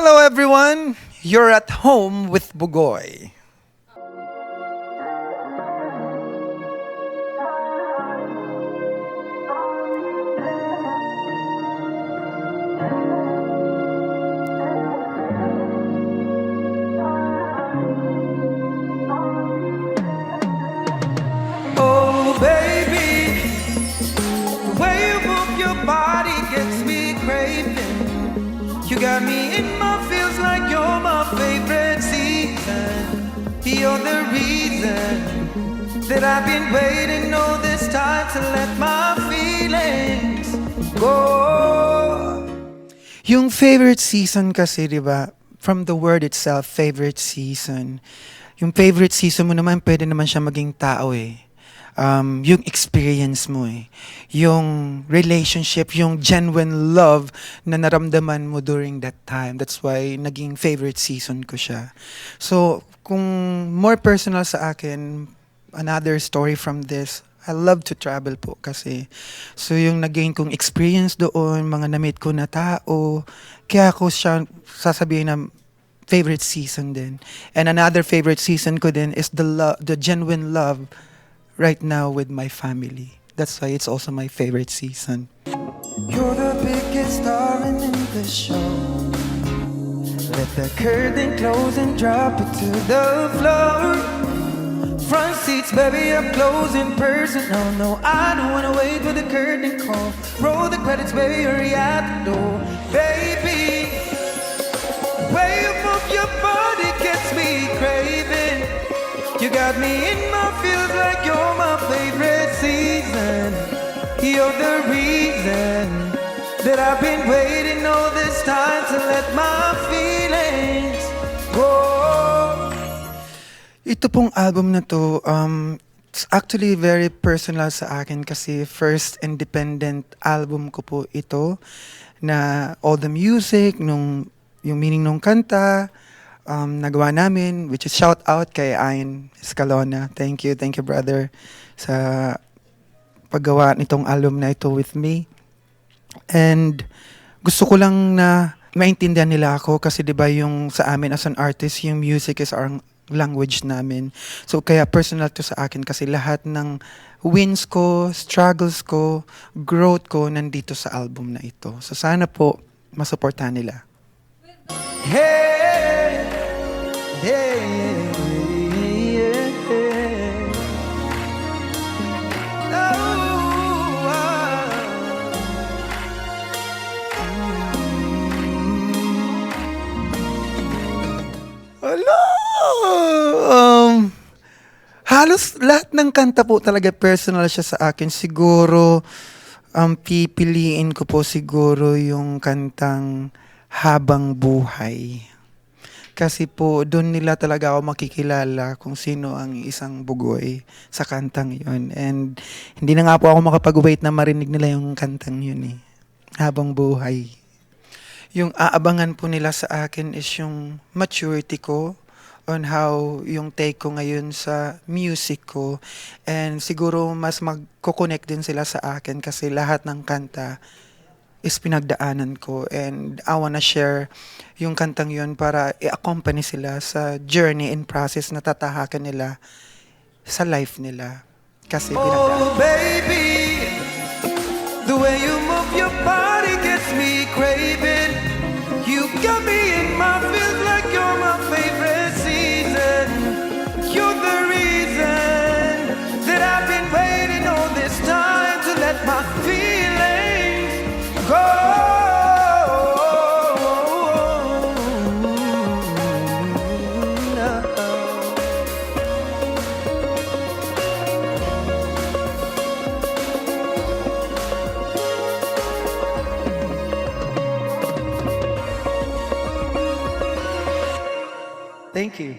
Hello everyone! You're at home with Bugoy. Oh baby, the way you move your body gets me craving. You got me in my feels like you're my favorite season. You're the reason that I've been waiting all this time to let my feelings go. Yung favorite season kasi, di ba? From the word itself, favorite season. Yung favorite season mo naman, pwede naman siya maging tao eh. Yung experience mo eh. Yung relationship, yung genuine love na naramdaman mo during that time. That's why naging favorite season ko siya. So, kung more personal sa akin, another story from this, I love to travel po kasi. So, yung nagain kong experience doon, mga na-meet ko na tao, kaya ako siya sasabihin na favorite season din. And another favorite season ko din is the genuine love right now with my family. That's why it's also my favorite season. You're the biggest star in the show. Let the curtain close and drop it to the floor. Front seats, baby, up close in person. Oh no, I don't wanna wait for the curtain call. Roll the credits, baby, hurry out the door. Baby, the way you move your body gets me craving. You got me in my feels like you're my favorite season. You're the reason that I've been waiting all this time to let my feelings go. Ito pong album na to, it's actually very personal sa akin kasi first independent album ko po ito na all the music, yung meaning nung kanta, nagawa namin, which is shout out kay Ayn Escalona. Thank you brother sa paggawa nitong album na ito with me. And gusto ko lang na maintindihan nila ako kasi 'di ba yung sa amin as an artist, yung music is our language namin. So kaya personal to sa akin kasi lahat ng wins ko, struggles ko, growth ko nandito sa album na ito. So sana po masuportahan nila. Hey, hey, yeah. Hello! Halos lahat ng kanta po talaga personal siya sa akin. Siguro, pipiliin ko po siguro yung kantang Habang Buhay. Kasi po, doon nila talaga ako makikilala kung sino ang isang Bugoy sa kantang yun. And hindi na nga po ako makapag-wait na marinig nila yung kantang yun eh. Habang Buhay. Yung aabangan po nila sa akin is yung maturity ko on how yung take ko ngayon sa music ko. And siguro mas magko-connect din sila sa akin kasi lahat ng kanta is pinagdaanan ko. And I wanna share yung kantang yun para i-accompany sila sa journey and process na tatahakan nila sa life nila. Kasi pinagdaanan. Oh baby, the way you move your body gets me craving. You got me in my feels like you're my favorite season. You're the reason that I've been waiting all this time to let my feelings go. Thank you.